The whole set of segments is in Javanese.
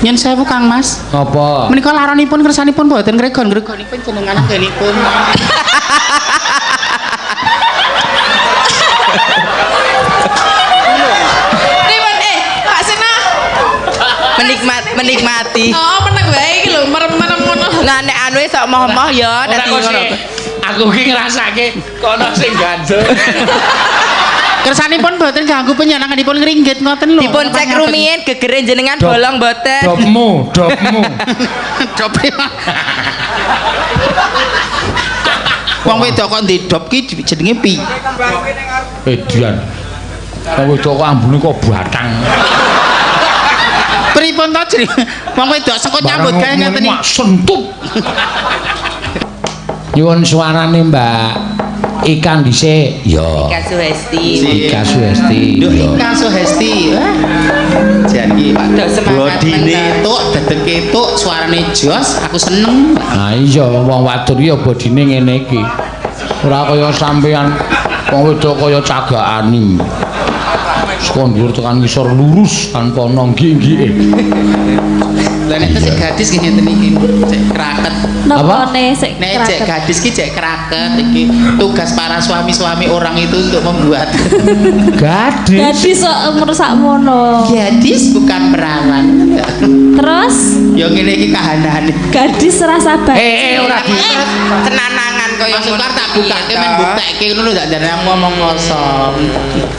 Yen sewu Kang Mas. Apa? Menika laranipun kersanipun boten ngregon-ngregonipun jenengan anggenipun. Pak Sena. Menikmati. Oh, meneng wae iki lho, merem-merem ngono. Lah nek anu sok moh-moh ya dadi ngono. Aku ki ngrasake kono sing gandeng. Kersanipun boten ganggu penyenanganipun ngringgit ngoten lho. Dipun cek rumiyin gegere jenengan bolong boten. Dopmu. Dope. Wong wedok kok ndedop ki jenenge pi. Edian. Wong wedok kok ambune kok batang. Pripun to jenenge? Wong wedok sekut nyambut gawe ngeten iki. Sentut. Nyuwun suarane Mbak Ika dhisik ya. Ika Suhesti. Ika Suhesti. Duh Ika Suhesti. Jan iki Padha semangat. bodine tuk, dedeg ketuk, suarane jos, aku seneng. Nah iya wong wadon ya bodine ngene iki. Ora kaya sampean wong wedok kaya cagakan. Saka dhuwur tekan ngisor lurus tanpa ana nggih-nggih. Lah nek sik gadis ki ngeten iki, cek kraket. Nopone sik Nek cek gadis ki cek kraket iki. Tugas para suami-suami orang itu untuk membuat Gadis. Gadis kok merusak mono. gadis bukan perawan. Terus Ya ngene iki kahanane. gadis rasa baik. Ora Tenanangan kaya Mas Sukar tak bukake men buktekke ngono lho dak jarang ngomong kosong.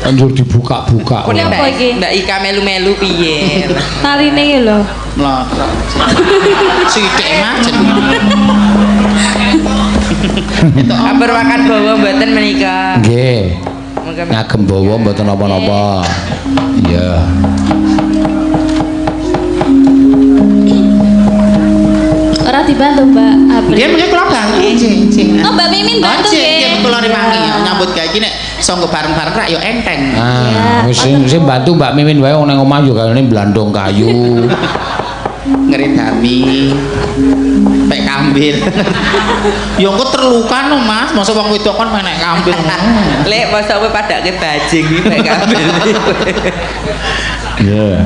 Anjur dibuka-buka. Kune Apa iki? Mbak Ika melu-melu piye? Taline iki lho. Mlotrok. Sithik macet. Kabar makan bawa mboten menika. Nggih. Monggo Ngagem bawa mboten napa-napa. Iya. Ora dibantu Mbak April. Nggih mengke kula bantu nggih. Oh Mbak Mimin bantu Nggih, nggih. kula rimangi nyambut gawe iki nek sanggo bareng-bareng rak ya enteng. Ah, wis sing bantu Mbak Mimin wae wong nang omah yo kayane blandong kayu. Ngeredami pek kambil. Ya engko terluka no Mas, masa wong wedok kon menek kambil. Lek masa kowe padake bajing iki mek kabel. Iya.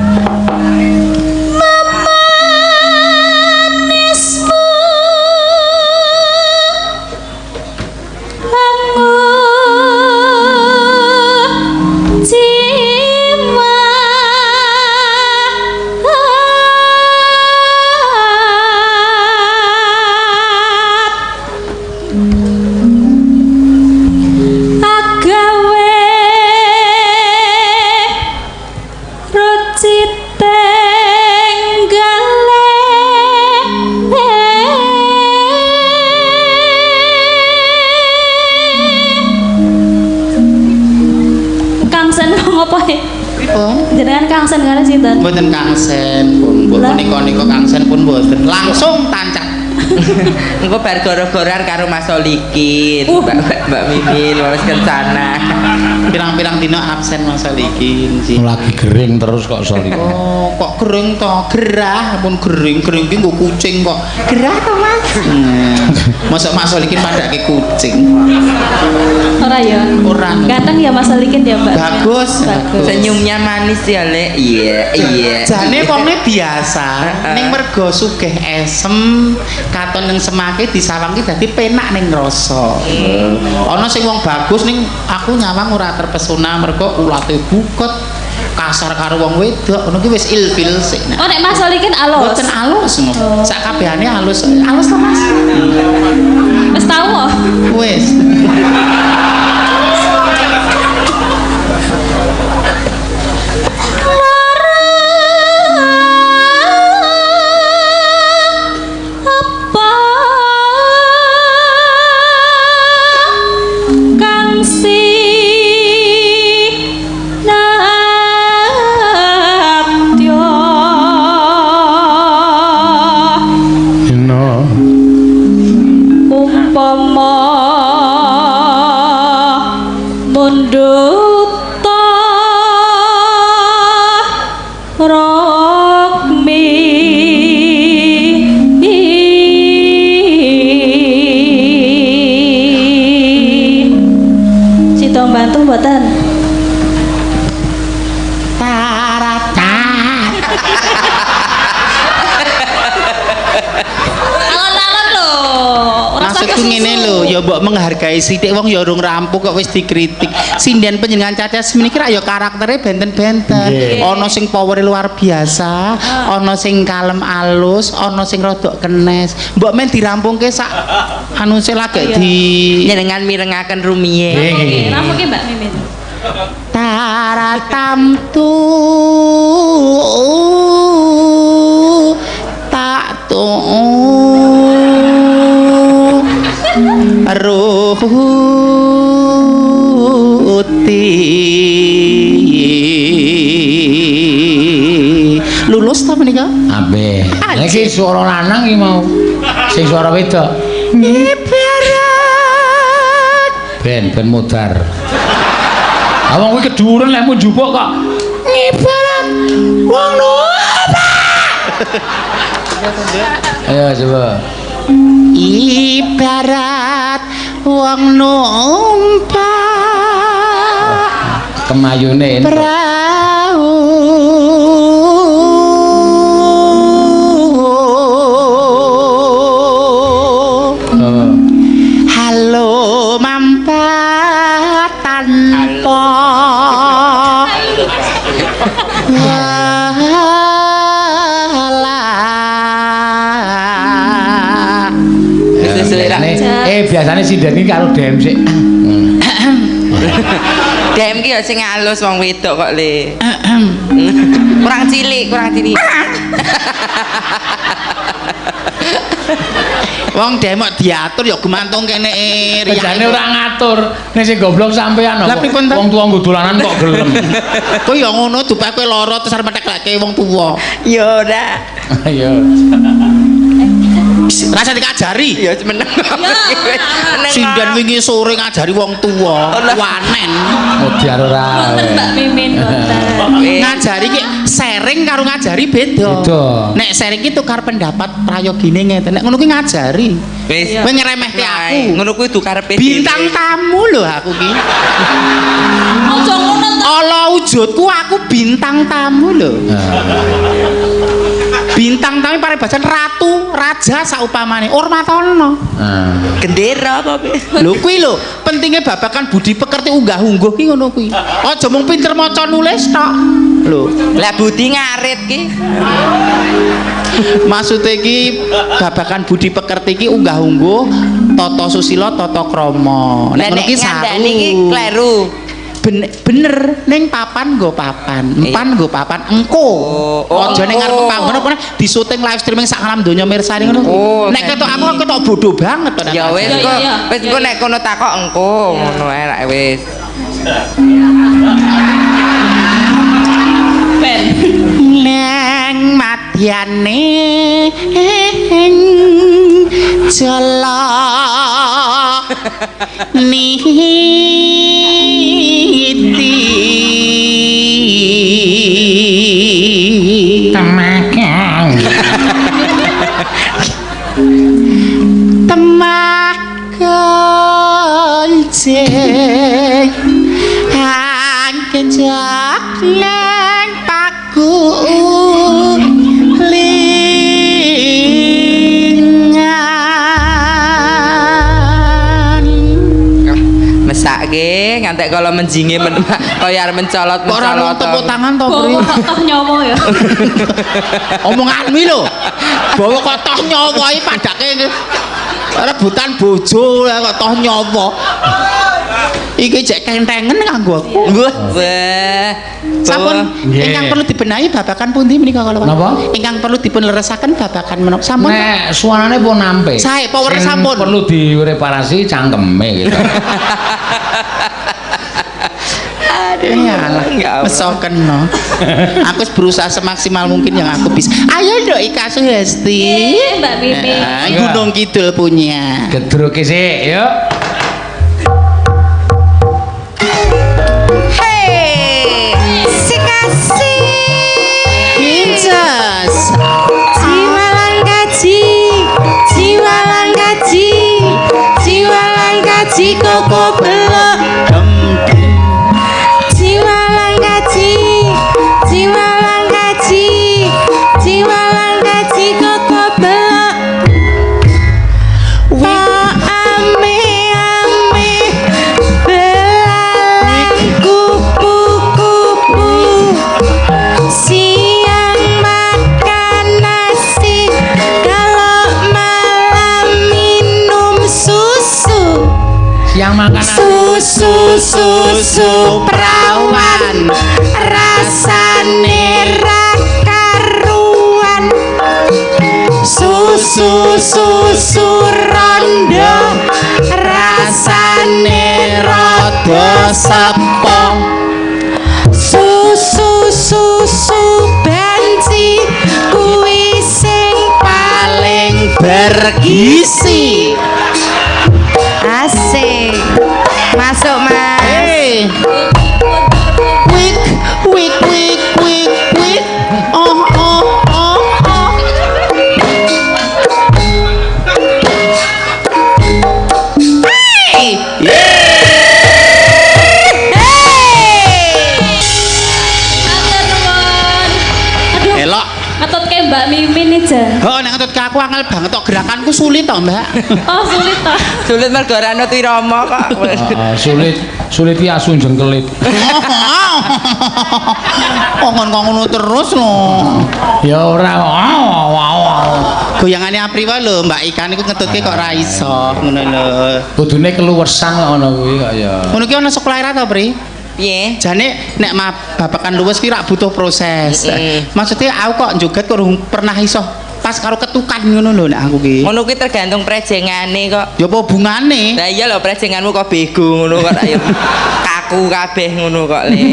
Jenengan kangsen karo sinten? Mboten kangsen pun, menika kangsen pun mboten. Langsung tancap. Engko bar goro-gorar karo Mas Solikin, Mbak Mimin wis kencana. Pirang-pirang dina absen Mas Solikin sih. Lagi kering terus kok Soli. Oh, kok kering to? Gerah, pun kering ki nggo kucing kok. Gerah to, Mas? Mosok Mas Solikin padake kucing. Ora ya? Ora. Ganteng ya Mas Solikin ya Mbak? Bagus. Bagus. Senyumnya manis ya, Lek. Iya. Jane wonge biasa, ning mergo sugih esem, katon ning semake disawang ki dadi penak ning rasa. Ana sing wong bagus ning aku nyawang ora terpesona mergo ulate bukut, kasar karo wong wedok, ngono ki wis ilfil sik. Oh nek Mas Solikin alus. Boten alus ngono. Sak kabehane alus. Alus to, Mas? Wis tau kok. Wis. Mboten. aku ngene lho, ya mbok menghargai sithik wong ya urung rampung kok wis dikritik. Sinden panjenengan Caca semiki ra ya karaktere benten-benten. Ana sing powere luar biasa, ana sing kalem alus, ana sing rodok kenes. Mbok men dirampungke sak anu sing lagi di Jenengan mirengaken rumiyin. Rampungke Mbak Mimin. taratam tu tak tu ruti lulus ta menika Abe. Iki swara lanang iki mau. Sing swara wedok. Ben mudar. Awang kuwi keduren lekmu njupuk kok. Ngibarat wong numpak. Ayo coba. Ibarat wong numpak Kemayune entuk. perahu halo mampat tanpa walah. Biasane sinden iki karo dem sik. Dem ki ya sing alus wong wedok kok le. Kurang cilik. Wong demok diatur ya gumantung kene Bejane ora ngatur. Nek sing goblok sampean Lah apa? pripun ta? Wong tuwa nggo dolanan kok gelem. Kowe ya ngono dupek kowe lara terus arep metekleke wong tuwa. Yo ora. Ayo. Rasa dikajari. Ya meneng. Meneng. Sinden wingi sore ngajari wong tuwa, wanen. Modiar ora. Wonten Mbak Mimin wonten. Ngajari ki sharing karo ngajari beda. Beda. Nek sharing ki tukar pendapat prayogine ngeten. Nek ngono ki ngajari. Wis. Kowe ngremehke aku. Ngono kuwi tuh karepe Bintang tamu lho aku ki. Aja ngono to. Ala wujudku aku bintang tamu lho. Bintang tamu paribasan ratu, raja saupamane. Urmatono. gendera kok. Lho kuwi lho, pentinge babakan budi pekerti unggah-ungguh ki ngono kuwi. Aja mung pinter maca nulis tok. Lho, Lah budi ngarit ki. maksude iki babakan budi pekerti ki unggah-ungguh, tata susila, tata krama. Nek ngono ki ngandani ki saru. kleru. Bener ning papan nggo papan, empan nggo papan engko. Aja ning ngarep panggono apa disuting live streaming sak alam donya mirsani ngono. Nek ketok aku ketok bodoh banget to. Ya wis Iya, kok. iya. Wis engko nek kono takok engko ngono ae rak wis. Ben. Neng madyane jala niti Temakang. temakonjeng angkejak neng paku lingan Mesake ngantek kala menjinge kaya arep mencolot. kok ora ono tepuk tangan to Pri Bawa kok toh nyawa ya. omonganmu lho bawa kok toh nyawa iki padake rebutan bojo kok toh nyawa iki jek kentengen kanggo aku Wah. sampun Nggih. ingkang perlu dibenahi babakan pundi menika kala Napa? ingkang perlu dipun leresaken babakan menapa sampun Nek suarane pun nampe. Sae, power Sing sampun. Perlu direparasi cangkeme gitu. Alah, mesoken no. Aku wis berusaha semaksimal mungkin yang aku bisa. Ayo ndok Ika Suhesti. Mbak Mimin. Gunung Kidul punya. Gedruke sik, yuk. Hei, si kasih. Princess. Jiwalan kaji, jiwalan kaji, jiwalan kaji koko belok. Jiwalan kaji, jiwalan kaji, jiwalan kaji koko belok. Wa susu prawan rasane ra karuan susu rondo rasane rada sepo susu banci kuwi sing paling bergizi asik masuk mas Wik oh hey Matur nuwun. Aduh, elok ngetutke Mbak Mimin nih Jan. oh nek ngetut aku angel banget tok gerakanku sulit to Mbak Oh sulit toh. Sulit mergo ora ana Wirama kok. Sulit ki asu jengkelit. kok ngono terus lho Ya ora. goyangane Apri wae lho Mbak Ikan iku ngetutke kok ra iso ngono lho Kudune keluwersan kok ngono kuwi kok ya. ngono ki ana sekolah to Pri Piye? jane nek babakan luwes ki rak butuh proses Mm-mm. maksudnya aku kok joget kok urung pernah iso pas karo ketukan ngono lho nek aku ki Ngono kuwi tergantung prejengane kok. ya apa hubungane Lah iya lho prejenganmu kok bego ngono kok ayo kaku kabeh ngono kok le.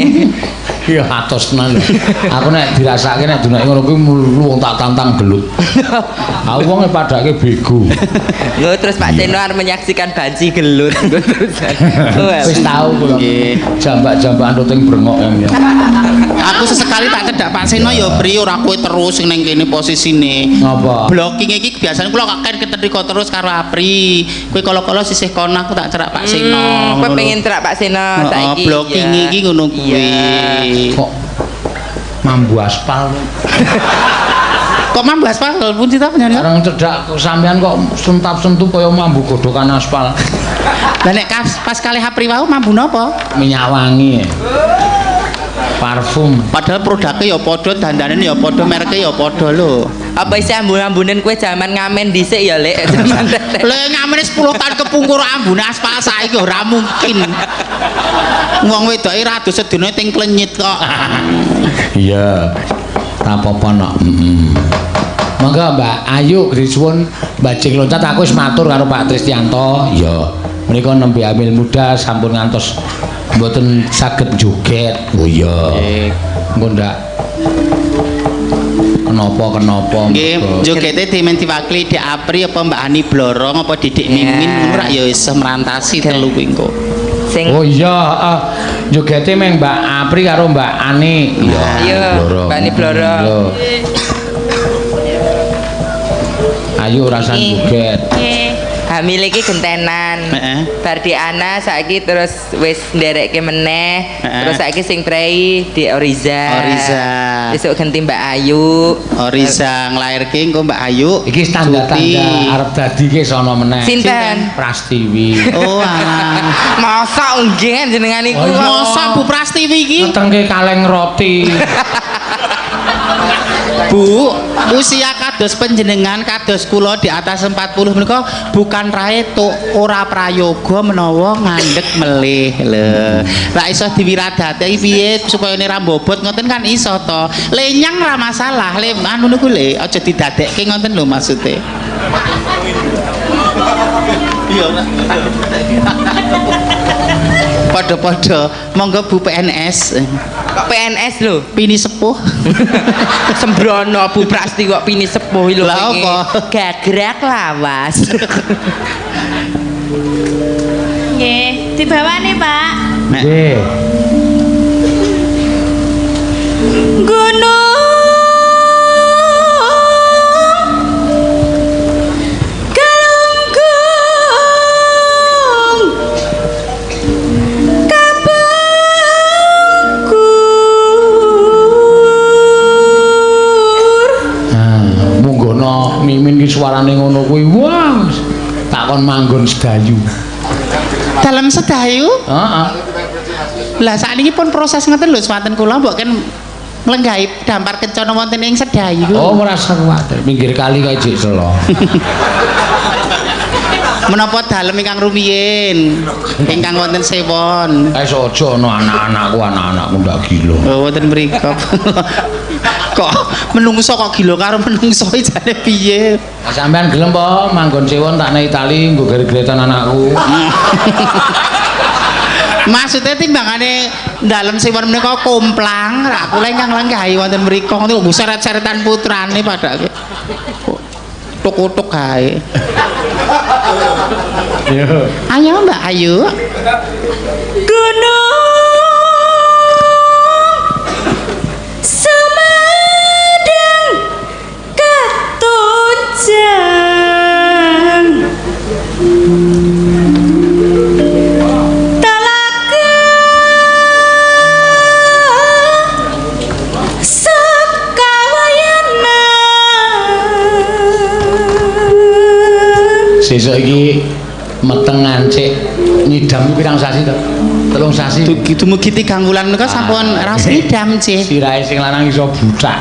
Iya atos tenan lho. Aku nek dirasake nek dunake ngono kuwi mulu wong tak tantang gelut. Aku wong padake bego. Ngono terus Pak Seno arep menyaksikan banci gelut ngono terusan. Wis tau kula. Jambak-jambakan ruting brengok ya. aku sesekali tak cedak Pak Seno ya Bri ora kowe terus sing ning kene posisine Ngapa? blocking iki biasanya kula kakek keteriko terus karo Apri kowe kala-kala sisih kono aku tak cerak Pak Seno Kowe pengen terak Pak Seno saiki. blocking iya. iki ngono kuwi Kok mambu aspal. kok mambu aspal pun cita penyanyi Barang cedak sampean kok sentap-sentup kaya mambu godhokan aspal. lah nek pas kalih Apri wau mambu napa Minyak wangi. Parfum. padahal produknya ya padha dandanane ya padha mereknya ya padha lho Apa isi ambun-ambunan kue zaman ngamen dhisik ya lek zaman lha ngamene 10 tahun kepungkur ambune aspal saiki ora mungkin wong wedoke ra ado sedina ting klenyit kok Iya. Ora apa-apa nok. Monggo Mbak Ayu disuwun bajing loncat aku wis matur karo Pak Tristianto. Ya. Menika nembe hamil muda sampun ngantos mboten saged joget. Oh iya. Engko ndak kenapa nggih jogete dimen diwakili Dik Apri apa Mbak Ani Blorong apa Didik Mimin ngono ra ya iso merantasi telu kuwi engko sing Oh iya, jogete meng Mbak Apri karo Mbak Ani. iya Mbak Ani Blorong. Iya. Ayo rasan joget. hamil iki gentenan. Heeh. Bar di Ana saiki terus wis nderekke meneh. Terus saiki sing prei di Oriza. Oriza. Besok ganti Mbak Ayu. Oriza nglairke engko Mbak Ayu. Iki tanda-tanda arep dadi ki sono meneh. Sinten? Prastiwi. Oh alah. Masa nggih jenengan iku. Oh, iya. Masa Bu Prastiwi iki? Ketengke kaleng roti. Bu, usia kados panjenengan kados kula di atas 40 menika bukan rae tuk ora prayoga menawa ngandhek melih lho. Ra iso diwiradati piye supaya ora bobot ngoten kan iso to. Lenyang ra masalah, le anu niku le aja didadekke ngoten lho maksude. Iya. Padha-padha monggo Bu PNS. Kok PNS lho. Pini sepuh. Sembrono Bu Prasti kok pini sepuh lho. Lah iki. apa? Gagrak lawas. Nggih, dibawani, Pak. Nggih. Gunung Galunggung Kapungkur Munggono mimin ki suarane ngono kuwi. Wah. Takon manggon sedayu. Dalam sedayu Heeh. lah sakniki pun proses ngoten lho swanten kula mbok kan nglenggahi dampar kencana wonten ing sedayu. Oh, ora usah kuwatir. Pinggir kali kae jek selo. Menapa dalem ingkang rumiyin ingkang wonten sewon. Aja ana anak-anakku ndak gila. Oh wonten mriku. Kok menungso kok gila karo menungso jane piye? Sampeyan gelem apa manggon sewon tak nang Itali nggo gere-geretan anakku. Maksudnya timbangane dalem sewon menika komplang, ra kula ingkang lenggahi wonten mriku niku seret-seretan putrane padake. Tuk-tuk kae. Yo. Ayo Mbak Ayu. Gunung Sumedang Ketunjang Talaga Sekawayanan Sesuk iki meteng ngancik nyidam pirang sasi to? 3 sasi. Dumugi 3 wulan menika sampun ras ngidam, Cih. Sirahe sing lanang iso butak.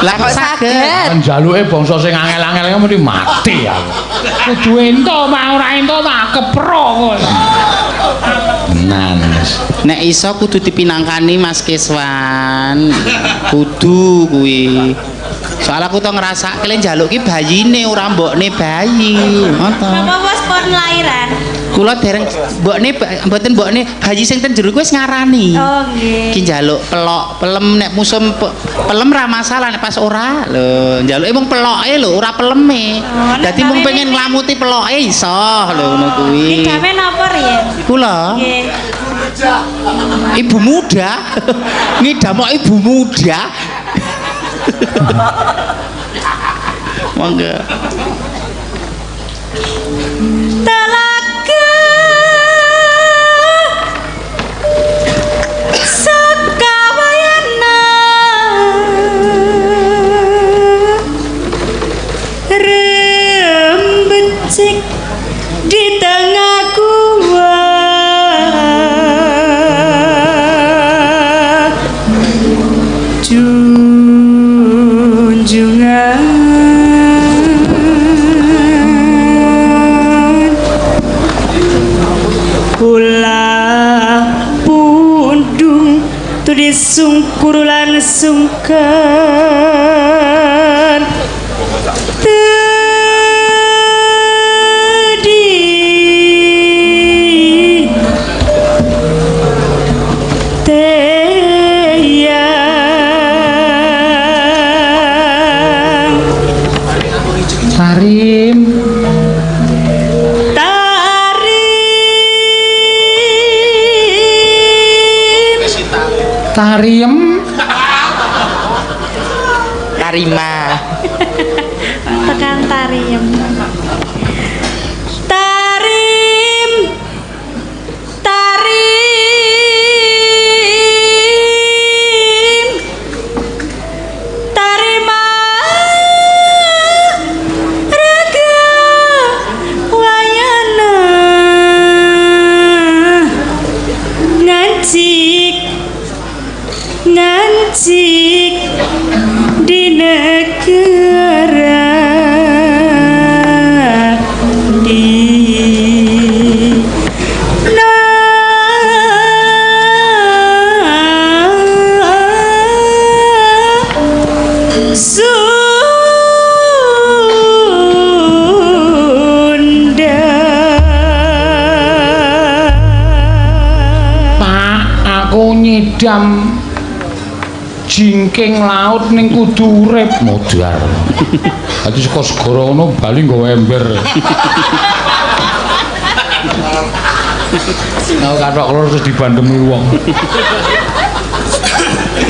Lah kok saged? Njaluke bangsa sing angel-angel mesti mati aku. Kudu ento mah ora ento tak kepro kok. Tenan. Nek iso kudu dipinangkani Mas Keswan. Kudu kuwi. Soal aku tau ngerasa kalian njaluk ki bayine ora mbokne bayi. Ngoten. Napa wis pon lahiran? Kula dereng mbokne mboten mbokne bayi sing ten jero kuwi wis ngarani. Oh nggih. Ki njaluk pelok, pelem nek musim pelem ra masalah nek pas ora. Lho, njaluke mung peloke lho, ora peleme. Oh, nek Dadi mung gawe pengen niki- nglamuti peloke iso lho ngono kuwi. Gawe napa riyen? Kula Nggih. ibu muda ngidamok ibu muda. Mangga. Talaga Sekawayanan Rembecik di tengah gua junjungan kula pundung tu disungkur lan sungkan tedi teyang Karim. Tariem. Tarima. tekan tarim tarim tarim tarima raga wayana ngancik ngancik di negara di Sunda. Pak, aku nyidam jingking laut ning kudu urip modar. Dadi saka segara ngono bali nggawa ember. Nah, kathok loro terus dibandemi wong.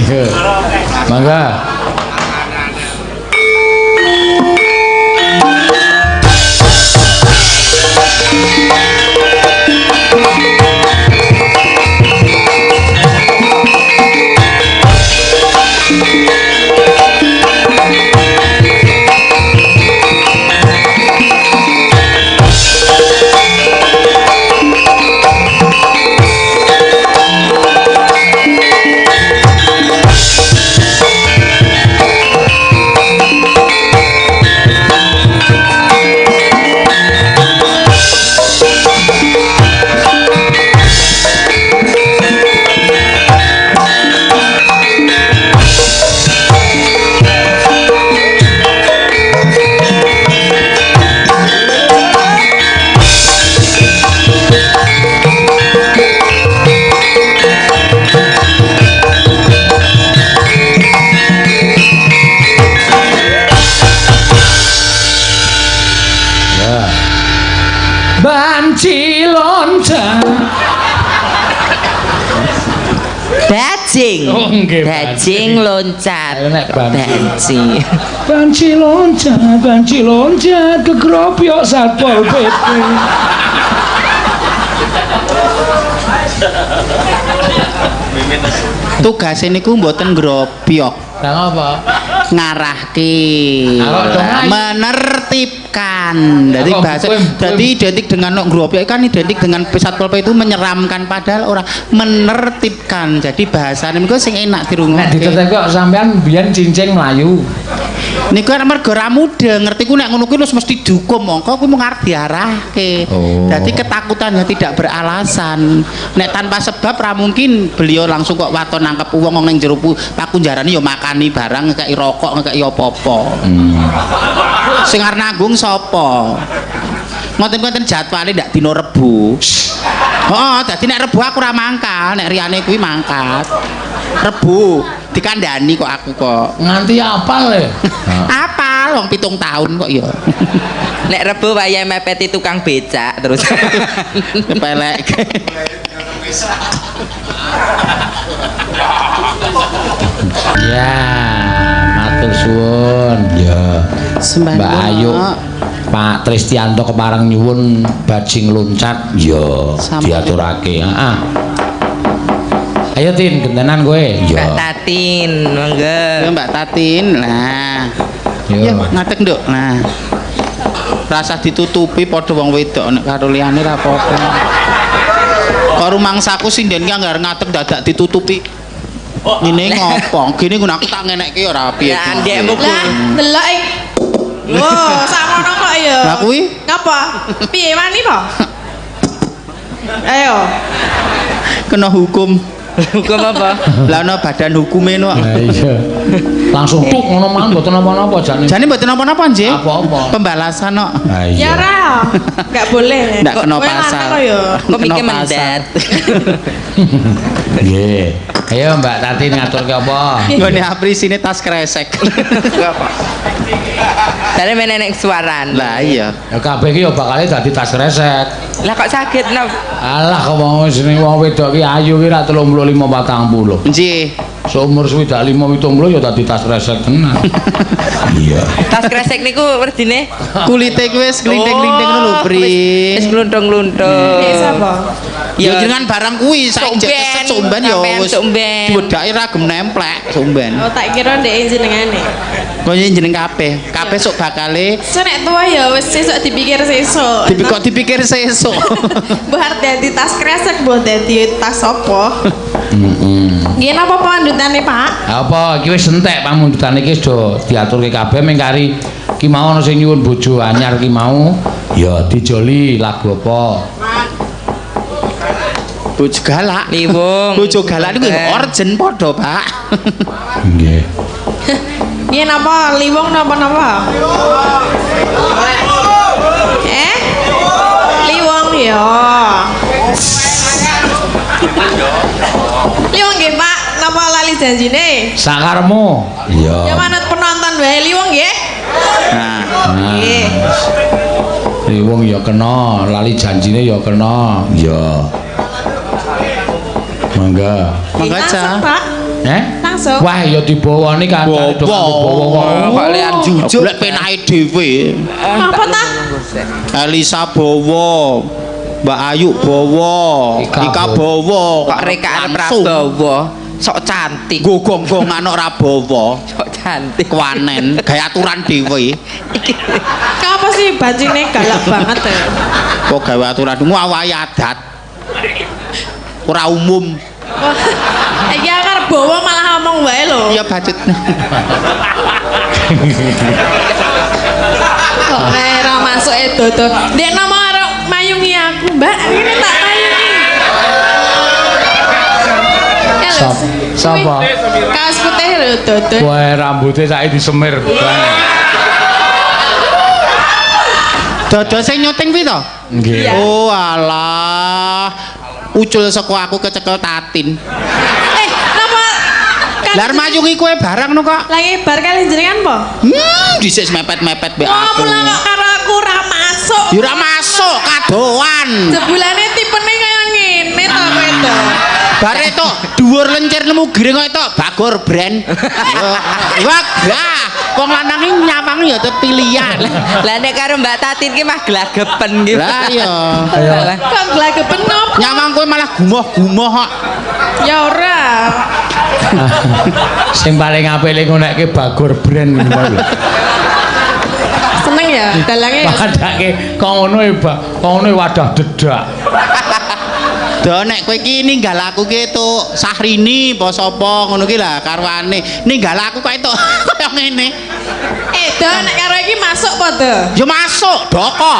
Iya. Mangga. banci loncat. Bajing. Oh, nggih, Bajing loncat. Ayo, nek banci. Banci loncat ke gropyok Satpol PP. Tugas niku mboten grobyok, Lah apa? ngarahke, Kalau dong, ayo. menertibkan. Jadi Kok bahasa, kowe- jadi identik dengan grobyok kan identik dengan Satpol PP itu menyeramkan, padahal orang menertibkan. Jadi bahasane niku sing enak Nek dirungokke. ditetek kok sampean biyen cincing mlayu. Niku kan mergo ra mudeng, ngerti ku nek ngono kuwi wis mesti dihukum, mongko kuwi mung arep diarahke. Oh. Dadi ketakutannya tidak beralasan. Nek tanpa sebab ra mungkin beliau langsung kok waton nangkep wong ning jero pakunjarane ya makani barang, ngekeki rokok, ngekeki apa-apa. Sing arep nanggung sapa? Ngoten-ngoten jadwale ndak dina Rebo. Oh, dadi nek Rebo aku ora mangkal, nek riyane kuwi mangkat. Rebo dikandani kok aku kok. Nganti apal le. Apal wong 7 tahun kok ya. Nek Rebo wayahe mepeti tukang becak terus. Kepelek. Ya, matur suwun. Ya. Sembah Mbak Ayu. Pak Tristianto kepareng nyuwun bajing loncat. Ya, Sampun. diaturake. Heeh. Ayo Tin, gentenan kowe. Mbak Ya. Tatin, Ya monggo. Mbak Tatin. Nah. Ya. Ya ngadeg nduk. Nah. Rasa ditutupi padha wong wedok nek karo liyane ra apa-apa. Karo mangsaku sinden ki anggar ngadeg dadak ditutupi. Ini ngopo? Gini ngono aku tak ngenekke ya ora piye. Ya ndekmu ku. Lah, delok ing. Wow, sakmono kok ya. Lah kuwi? Ngapa? Piye wani po? Ayo. Kena hukum. Hukum apa? Lah ana badan hukume no. Lah iya. Langsung tuk ngono mang mboten napa-napa jane. Jane mboten napa-napa nggih. Apa-apa. Pembalasan no. Lah Ya iya. ora. Enggak boleh. Ndak kena Kowe lanang pasal. kok ya. Kok Kena mikir pasal. mendat. Nggih. Ayo Mbak Tati ngaturke apa? Nggone apri sini tas kresek. Jare menenek suaran. Lah iya. Ya kabeh ki ya bakal dadi tas resek. Lah kok sakit no? Alah kok wong jeneng wong wedok ki ayu ki ra 35 40. Nggih. Seumur swidak 5 70 ya dadi tas resek tenan. Iya. Tas kresek niku werdine. Kulite kuwi wis glinting-glinting ngono lho, Pri. Wis gluntung-gluntung. Piye sapa? Ya jenengan barang kuwi saiki keset sumben ya wis Sumben. diwedaki ragem nemplek sumben. Oh, tak kira ndek jenengane. Kok jeneng kabeh. Kabeh sok bakale So nek tua ya wis sesuk dipikir sesuk. kok dipikir sesuk. Mbah dadi tas kresek, mbah dadi tas apa? Heeh. Nggih napa pandutane, Pak? Apa iki wis entek pamundutan iki wis do diaturke kabeh ming kari ki mau ana sing nyuwun bojo anyar ki mau ya dijoli lagu apa? Bojo galak. Liwung. Bojo galak niku orjen padha, Pak. Nggih. Nggih napa liwung napa-napa? Liwung ya. Liwung nggih, Pak. Napa lali janjine? Sakarmu. Ya Iya. manut penonton wae liwung nggih. Nah, Nggih. Wong ya kena, lali janjine ya kena. Iya. Mangga. mangga Langsung, aja. Pak. Langsung. Wah, ya dibawani kancane do bawa. Kok lian jujur lek penake dhewe. Apa ta? Elisa bawa. Mbak Ayu bawa. Ika Ika bawa. Kok rekaan Prabowo sok cantik. Gogong-gongan ora bawa. Sok cantik. Kwanen gawe aturan dhewe. Apa sih bajine galak banget ya? Kok gawe aturan wawahe adat. Ora umum. Wah, iki arep bawa malah ngomong wae lho. Iya budget. Kok ora masuk dodo. Dek nama arep mayungi aku, Mbak. Ini tak mayungi. Sapa? Kaos putih lho dodo. Wah, rambutnya saiki disemir. Dodo sing nyuting kuwi to? Nggih. Oh alah. Ucul saka aku kecekel Tatin. Napa Lah mayungi kowe barang no kok. lagi bar kali jenengan po? Dhisik mepet-mepet mbek Oh, aku. mulah kok karo aku ora masuk Ya ora masuk kadoan. Jebulane tipene kaya ngene to kowe to. Bare to dhuwur lencir nemu giring kok to Bagor brand. Wah, gah. Wong lanang iki nyawang ya pilihan. Lah nek karo Mbak Tatin ki mah glagepen ki. Lah iya. Kok glagepen nopo? Nyawang kowe malah gumoh-gumoh kok. Ya ora. Sing paling apik lek ngonekke Bagor brand ngono lho. Seneng ya dalange ya. Padake kok ngono e, Kok ngono e wadah dedak. Do nek kowe iki ninggal aku ki tuk Sahrini apa sapa ngono ki lah karwane. Ninggal aku kok entuk kaya ngene. Do nek karo iki masuk apa do? Ya masuk doko.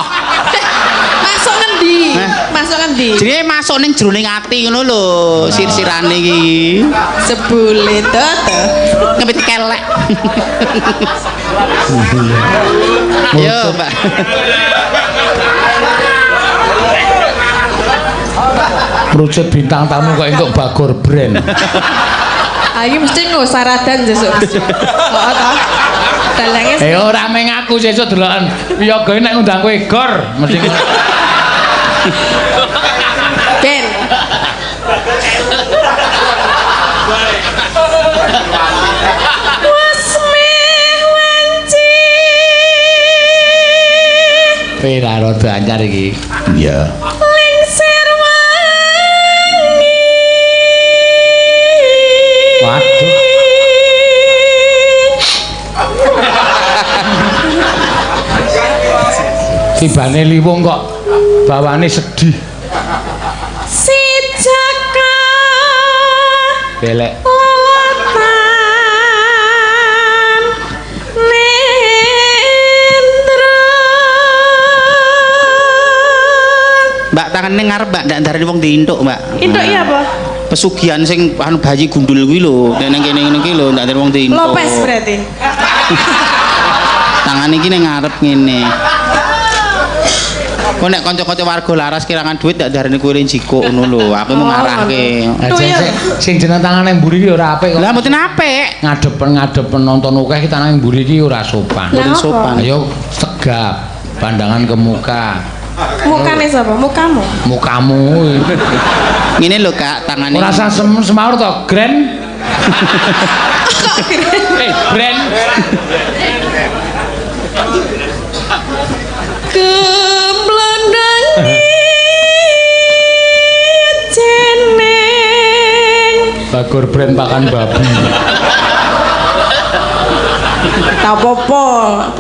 Masuk ngendi? Masuk ngendi? Jenenge masuk ning jroning ati ngono lho sir-sirane iki. Jebule to. Ngepit kelek. Yo, Mbak. Merucut bintang tamu kok entuk Bagor brand. Iki mesti nggo saradan sesuk. Kok to? Dalange Ora meng aku sesuk deloken. Piyoga nek ngundang kowe gor mesti. Ben. Pera rada anyar iki. Iya. Lengser wangi. Waduh. Tibane liwung kok bawane sedih. Si Jaka. Belek. Lelatan. Nendra. Mbak tangane ngarep Mbak ndak ndarani wong diintuk, Mbak. Induk iya apa? Pesugihan sing anu bayi gundul kuwi lho, nek nang kene ngene iki lho ndak ndarani wong diintuk. Lopes berarti. Tangan iki ning ngarep ngene. Kok nek kanca-kanca warga laras kirangan duit ndak ndarani kowe njiko ngono lho, aku mau ngarahke. Sing jeneng tangane mburi iki ora apik kok. Lah mboten apik. Ngadepen nonton akeh kita nang mburi iki ora sopan. Mboten sopan. Ayo tegap, pandangan ke muka. Mukane sapa? Mukamu. Mukamu. Ngene lho Kak, tangane. Ora usah semaur to, Grand. Grand. Kemblendang jeneng Bagor brand pakan babi. tak apa-apa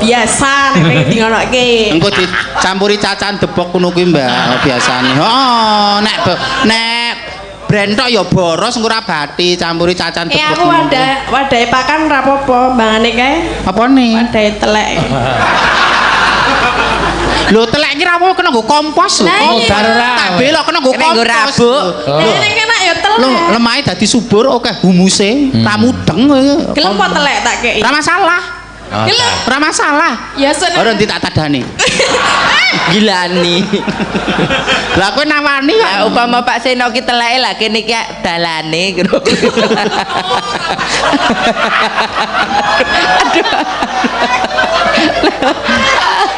biasa nek dingonoke Engko dicampuri cacan debok ngono kuwi Mbak biasane. Heeh, nek brand tok ya boros engko ora bathi campuri cacan debok. aku wadahe pakan ora apa-apa mbangane kae Apa nih? wadahe telek Lho telek iki ra apa kena nggo kompos lho. Lah, iya. Tak belok kena nggo Kena nggo kompos. rabuk. nek enak ya telek Lho, lemahe dadi subur oke humuse, ra mudeng kowe. gelem apa telek tak kei Ora masalah. gelem Ora masalah. ya seneng Ora nanti tak tadani. Gilani. Lah kowe nawani kok. Ya upama Pak Seno ki teleke lah kene ki dalane ngono.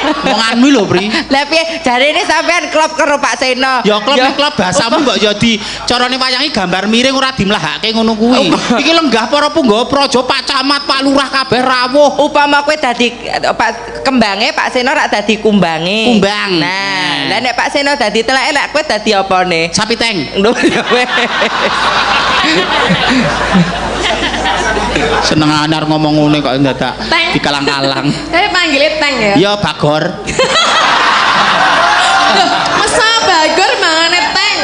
Wonganmu lho, Pri. Lah piye jarene sampean klop karo Pak Seno. Ya klub bahasamu mbok ya di carane wayangi gambar miring ora dimlahake ngono kuwi. Iki lenggah para punggawa praja, Pak Camat, Pak Lurah kabeh rawuh. Upama kowe dadi Pak kembange Pak Seno rak dadi kumbange. Kumbang. Nah, lah nek Pak Seno dadi teleke lek kowe dadi apane? Sapi teng. Lho ya kowe. Seneng anyar ngomong ngene kok dadak Teng. dikalang-kalang. Panggile teng ya Ya Bagor. masa bagor mangane teng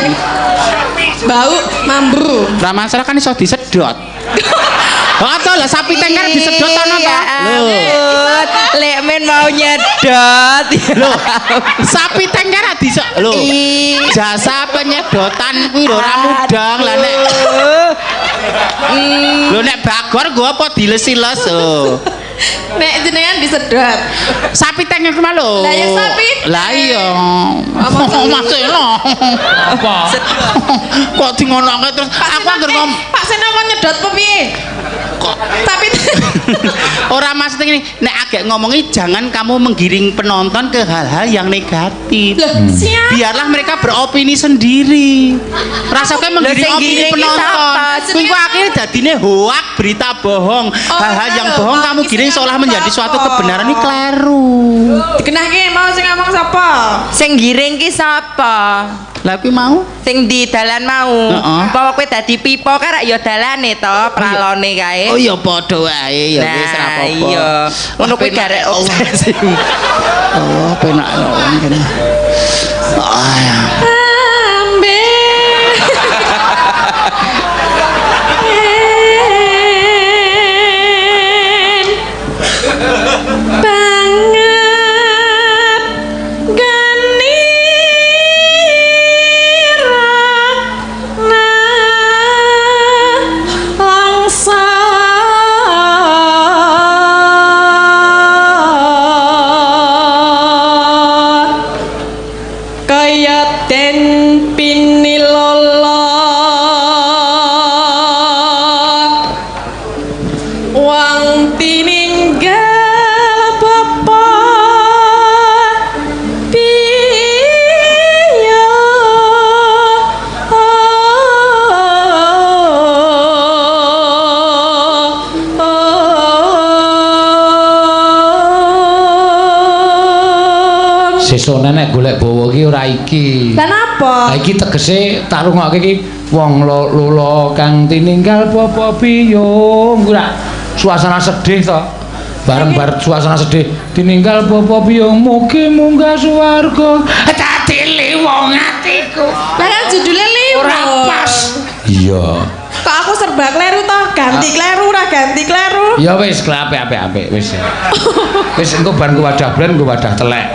bau mambu Lah masalah kan iso disedot. Oh, to lah sapi teng kan disedot ana to. Lho, lek men mau nyedot. Lho, sapi teng kan bisa lho. Jasa penyedotan kuwi lho ora mudang lah nek. Lho nek Bagor nggo apa diles-iles lho. nek jenengan disedot Sapi teng iku mah lho. Lah ya sapi. Lah iya. Apa Maselo. Apa? Kok di ngonoke terus aku anggere ngomong Pak Seno kok nyedot apa piye Tapi Ora maksudnya ini, nek agak ngomongi jangan kamu menggiring penonton ke hal-hal yang negatif. loh, siapa? Biarlah mereka beropini sendiri. Rasanya menggiring sing opini giring iki penonton. siapa? Kuwi kok akhirnya dadine hoak, berita bohong. Hal-hal yang lho, bohong Pak, kamu iki giring sing seolah aku menjadi suatu apa? kebenaran ini kleru. Dikenahke mau sing ngomong sapa? Sing giring ki sapa? Lah kuwi mau Sing di dalan mau. Heeh. Apa kowe dadi pipo karek ya dalane to, pralone kae. oh ya padha wae ya wis ra Nah, apa-apa. iya. Ngono kuwi Penak garek ya Allah. obsesi. Oh, penak ya Allah kene. Ah, ya. Ambe. Banget ganira langsa kaya den pinilola wang tininggal bapa piya Sesuk nenek golek bawa ki ora iki. Dan apa? Lah iki tegese tak rungokke iki wong lula kang tininggal bapa piyung. Kuwi rak suasana sedih to. Bareng bar suasana sedih tininggal bapa piyung mugi munggah swarga. Dadi liwong atiku. Lah kan judulnya liwo. Ora pas. Iya. Kok aku serba kleru toh? Ganti kleru ora ganti kleru. Ya wis apik wis. Wis engko bar nggo wadah blen nggo wadah telek.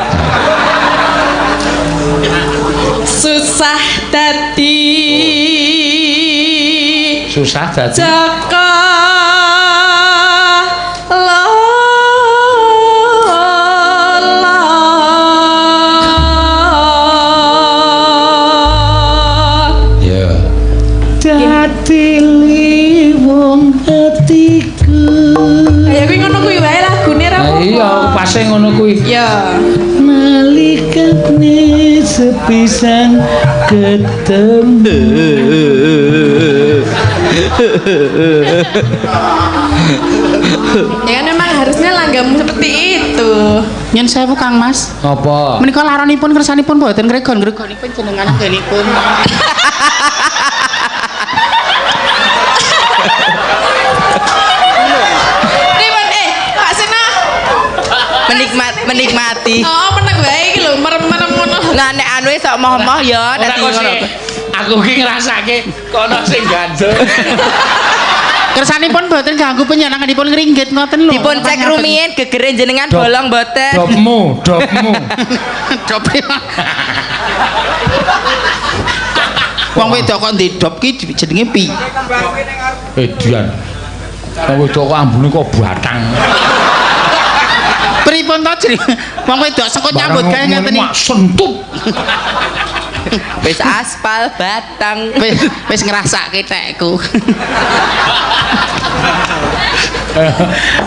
Susah dadi Susah dadi. Jaka Ya. Dadi liwong atiku. ya kuwi ngono kuwi wae lagune ra Nah, iya, pase ngono kuwi. Ya. Nalikane sepisan ketemu. Ya kan memang harusnya langgamu seperti itu. Nyen sewu Kang Mas. Apa? Menika laranipun kersanipun mboten gregon-gregonipun jenengan anggenipun. Ribet Pak Sena. Menikmati. Oh, meneng wae iki lho, merem-merem ngono. Nah nek anu wis sok moh-moh ya Ora dadi kok ngono. sih. Aku ki ngrasake kono sing gandeng. Kersanipun mboten ganggu penyenenganipun ngringgit ngoten lho. Dipun cek rumiyin gegere jenengan bolong boten. Dopmu. Dope. Wong wedok kok ndidop ki jenenge pi. Edian. Wong wedok kok ambune kok batang. Pripun to jenenge? Wong wedok sekut nyambut gawe ngeten iki. Sentup. Wis aspal batang. Wis ngrasake tekku.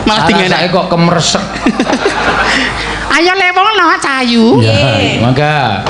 Malah tinggal Rasake kok kemeresek. Ayo lewong no cayu. Ya, mangga.